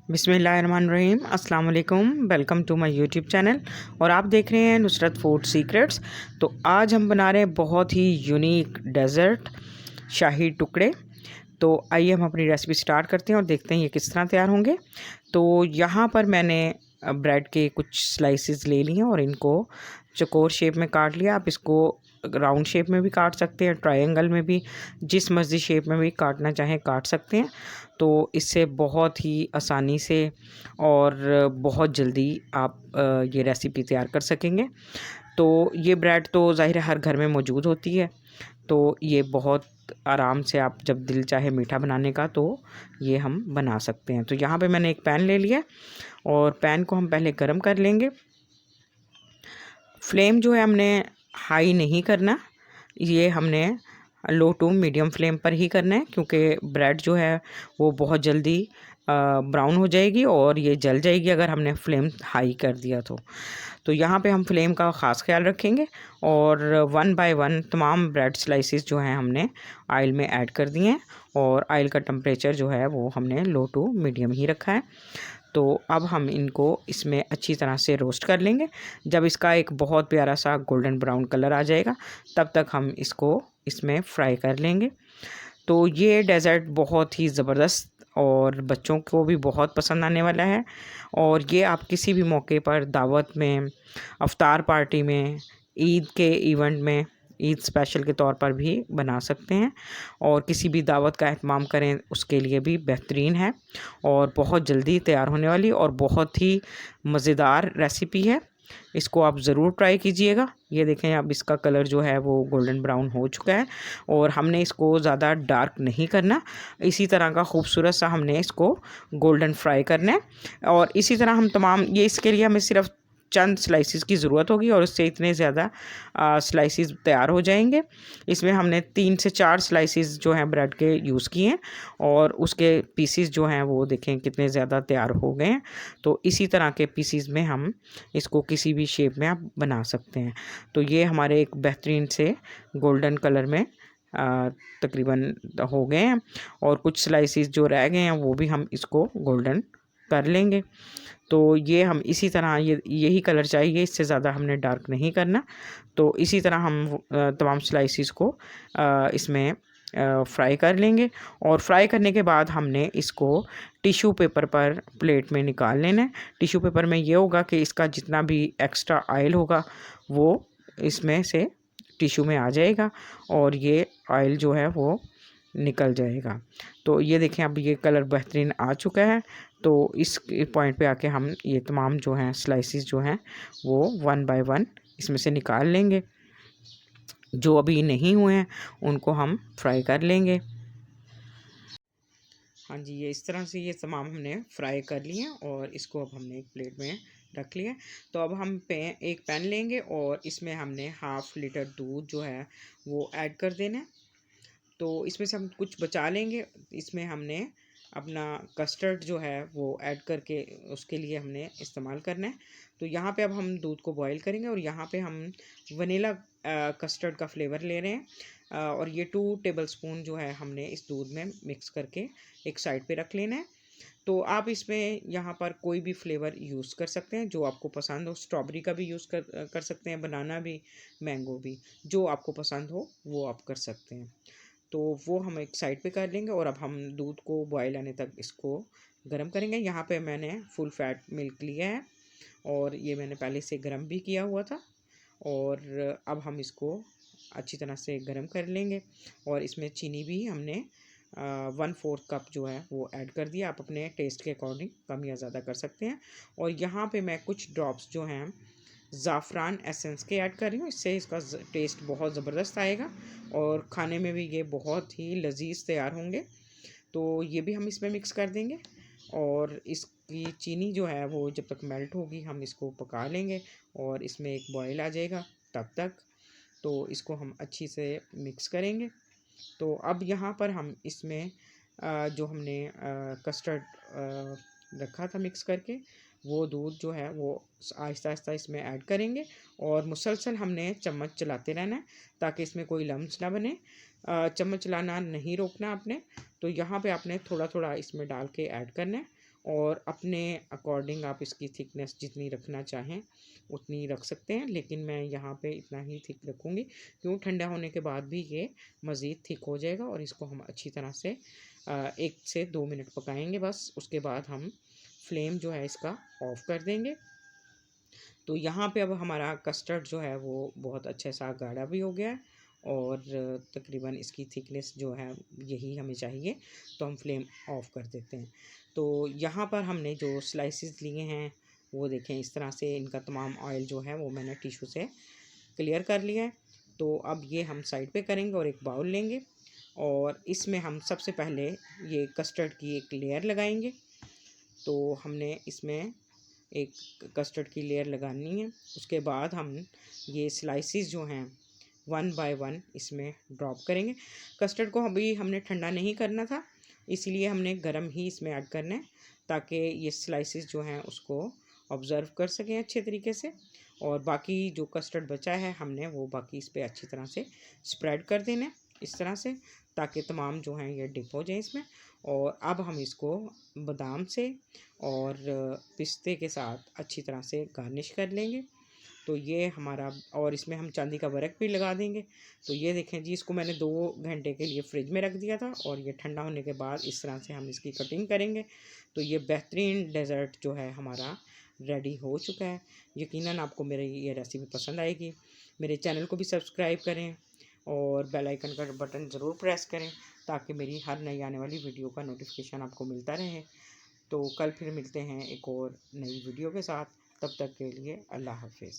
बिस्मिल्लाहिर्रहमानिर्रहीम, अस्सलाम वालेकुम। Welcome to my YouTube channel और आप देख रहे हैं नुसरत फूड सीक्रेट्स। तो आज हम बना रहे हैं बहुत ही यूनिक डेज़र्ट शाही टुकड़े। तो आइए हम अपनी रेसिपी स्टार्ट करते हैं और देखते हैं ये किस तरह तैयार होंगे। तो यहाँ पर मैंने ब्रेड के कुछ स्लाइसेस ले लिए और इनको चौकोर शेप में काट लिया। आप इसको राउंड शेप में भी काट सकते हैं, ट्रायंगल में भी, जिस मर्ज़ी शेप में भी काटना चाहें काट सकते हैं। तो इससे बहुत ही आसानी से और बहुत जल्दी आप ये रेसिपी तैयार कर सकेंगे। तो ये ब्रेड तो ज़ाहिर है हर घर में मौजूद होती है, तो ये बहुत आराम से आप जब दिल चाहे मीठा बनाने का तो ये हम बना सकते हैं। तो यहाँ पे मैंने एक पैन ले लिया और पैन को हम पहले गरम कर लेंगे। फ्लेम जो है हमने हाई नहीं करना, ये हमने लो टू मीडियम फ्लेम पर ही करना है, क्योंकि ब्रेड जो है वो बहुत जल्दी ब्राउन हो जाएगी और ये जल जाएगी अगर हमने फ्लेम हाई कर दिया तो यहाँ पे हम फ्लेम का ख़ास ख्याल रखेंगे। और वन बाय वन तमाम ब्रेड स्लाइसेस जो हैं हमने ऑयल में ऐड कर दिए हैं और ऑयल का टेम्परेचर जो है वो हमने लो टू मीडियम ही रखा है। तो अब हम इनको इसमें अच्छी तरह से रोस्ट कर लेंगे। जब इसका एक बहुत प्यारा सा गोल्डन ब्राउन कलर आ जाएगा तब तक हम इसको इसमें फ्राई कर लेंगे। तो ये डेज़र्ट बहुत ही ज़बरदस्त और बच्चों को भी बहुत पसंद आने वाला है। और ये आप किसी भी मौके पर, दावत में, अफ्तार पार्टी में, ईद के इवेंट में, ईद स्पेशल के तौर पर भी बना सकते हैं और किसी भी दावत का एहतमाम करें उसके लिए भी बेहतरीन है और बहुत जल्दी तैयार होने वाली और बहुत ही मज़ेदार रेसिपी है। इसको आप ज़रूर ट्राई कीजिएगा। ये देखें, अब इसका कलर जो है वो गोल्डन ब्राउन हो चुका है और हमने इसको ज़्यादा डार्क नहीं करना, इसी तरह का खूबसूरत सा हमने इसको गोल्डन फ्राई करना है। और इसी तरह हम तमाम ये इसके लिए हमें सिर्फ चंद स्लाइसेस की ज़रूरत होगी और उससे इतने ज़्यादा स्लाइसेस तैयार हो जाएंगे। इसमें हमने 3 से 4 स्लाइसेस जो हैं ब्रेड के यूज़ किए हैं और उसके पीसीस जो हैं वो देखें कितने ज़्यादा तैयार हो गए हैं। तो इसी तरह के पीसीस में हम इसको किसी भी शेप में आप बना सकते हैं। तो ये हमारे एक बेहतरीन से गोल्डन कलर में तकरीबन हो गए हैं और कुछ स्लाइसेस जो रह गए हैं वो भी हम इसको गोल्डन कर लेंगे। तो ये हम इसी तरह यही कलर चाहिए, इससे ज़्यादा हमने डार्क नहीं करना। तो इसी तरह हम तमाम स्लाइसेस को इसमें फ्राई कर लेंगे और फ्राई करने के बाद हमने इसको टिश्यू पेपर पर प्लेट में निकाल लेना है। टिश्यू पेपर में ये होगा कि इसका जितना भी एक्स्ट्रा ऑयल होगा वो इसमें से टिश्यू में आ जाएगा और ये ऑयल जो है वो निकल जाएगा। तो ये देखें, अब ये कलर बेहतरीन आ चुका है। तो इस पॉइंट पे आके हम ये तमाम जो हैं स्लाइसेस जो हैं वो वन बाय वन इसमें से निकाल लेंगे। जो अभी नहीं हुए हैं उनको हम फ्राई कर लेंगे। हाँ जी, ये इस तरह से ये तमाम हमने फ्राई कर लिए और इसको अब हमने एक प्लेट में रख लिया। तो अब हम एक पैन लेंगे और इसमें हमने हाफ़ लीटर दूध जो है वो ऐड कर देना है। तो इसमें से हम कुछ बचा लेंगे। इसमें हमने अपना कस्टर्ड जो है वो ऐड करके उसके लिए हमने इस्तेमाल करना है। तो यहाँ पे अब हम दूध को बॉईल करेंगे और यहाँ पे हम वनीला कस्टर्ड का फ्लेवर ले रहे हैं। और ये 2 टेबलस्पून जो है हमने इस दूध में मिक्स करके एक साइड पे रख लेना है। तो आप इसमें यहाँ पर कोई भी फ्लेवर यूज़ कर सकते हैं जो आपको पसंद हो। स्ट्रॉबेरी का भी यूज़ कर सकते हैं, बनाना भी, मैंगो भी, जो आपको पसंद हो वो आप कर सकते हैं। तो वो हम एक साइड पे कर लेंगे और अब हम दूध को बॉयल आने तक इसको गर्म करेंगे। यहाँ पे मैंने फुल फैट मिल्क लिया है और ये मैंने पहले से गर्म भी किया हुआ था। और अब हम इसको अच्छी तरह से गर्म कर लेंगे और इसमें चीनी भी हमने 1/4 कप जो है वो ऐड कर दिया। आप अपने टेस्ट के अकॉर्डिंग कम या ज़्यादा कर सकते हैं। और यहाँ पे मैं कुछ ड्रॉप्स जो हैं ज़ाफ़रान एसेंस के ऐड कर रही हूँ, इससे इसका टेस्ट बहुत ज़बरदस्त आएगा और खाने में भी ये बहुत ही लजीज तैयार होंगे। तो ये भी हम इसमें मिक्स कर देंगे और इसकी चीनी जो है वो जब तक मेल्ट होगी हम इसको पका लेंगे और इसमें एक बॉयल आ जाएगा तब तक। तो इसको हम अच्छी से मिक्स करेंगे। तो अब यहाँ पर हम इसमें जो हमने कस्टर्ड रखा था मिक्स करके, वो दूध जो है वो आहिस्ता आहिस्ता इसमें ऐड करेंगे और मुसलसल हमने चम्मच चलाते रहना है ताकि इसमें कोई लम्स ना बने। चम्मच चलाना नहीं रोकना आपने। तो यहाँ पे आपने थोड़ा थोड़ा इसमें डाल के ऐड करना है और अपने अकॉर्डिंग आप इसकी थिकनेस जितनी रखना चाहें उतनी रख सकते हैं, लेकिन मैं यहाँ पे इतना ही थिक रखूँगी क्यों ठंडा होने के बाद भी ये मज़ीद थिक हो जाएगा। और इसको हम अच्छी तरह से 1 से 2 मिनट पकाएंगे बस। उसके बाद हम फ्लेम जो है इसका ऑफ़ कर देंगे। तो यहाँ पे अब हमारा कस्टर्ड जो है वो बहुत अच्छे सा गाढ़ा भी हो गया है और तकरीबन इसकी थिकनेस जो है यही हमें चाहिए। तो हम फ्लेम ऑफ़ कर देते हैं। तो यहाँ पर हमने जो स्लाइसेस लिए हैं वो देखें, इस तरह से इनका तमाम ऑयल जो है वो मैंने टिश्यू से क्लियर कर लिया है। तो अब ये हम साइड पे करेंगे और एक बाउल लेंगे और इसमें हम सबसे पहले ये कस्टर्ड की एक लेयर लगाएंगे। तो हमने इसमें एक कस्टर्ड की लेयर लगानी है। उसके बाद हम ये स्लाइसेस जो हैं 1 बाय 1 इसमें ड्रॉप करेंगे। कस्टर्ड को अभी हमने ठंडा नहीं करना था, इसलिए हमने गर्म ही इसमें ऐड करना है ताकि ये स्लाइसेस जो हैं उसको ऑब्ज़र्व कर सकें अच्छे तरीके से। और बाकी जो कस्टर्ड बचा है हमने वो बाकी इस पर अच्छी तरह से स्प्रेड कर देना है इस तरह से, ताकि तमाम जो हैं ये डिप हो जाए इसमें। और अब हम इसको बादाम से और पिस्ते के साथ अच्छी तरह से गार्निश कर लेंगे। तो ये हमारा, और इसमें हम चांदी का वर्क भी लगा देंगे। तो ये देखें जी, इसको मैंने 2 घंटे के लिए फ्रिज में रख दिया था और ये ठंडा होने के बाद इस तरह से हम इसकी कटिंग करेंगे। तो ये बेहतरीन डेज़र्ट जो है हमारा रेडी हो चुका है। यकीनन आपको मेरी ये रेसिपी पसंद आएगी। मेरे चैनल को भी सब्सक्राइब करें और बेल आइकन का बटन ज़रूर प्रेस करें ताकि मेरी हर नई आने वाली वीडियो का नोटिफिकेशन आपको मिलता रहे। तो कल फिर मिलते हैं एक और नई वीडियो के साथ। तब तक के लिए अल्लाह हाफिज़।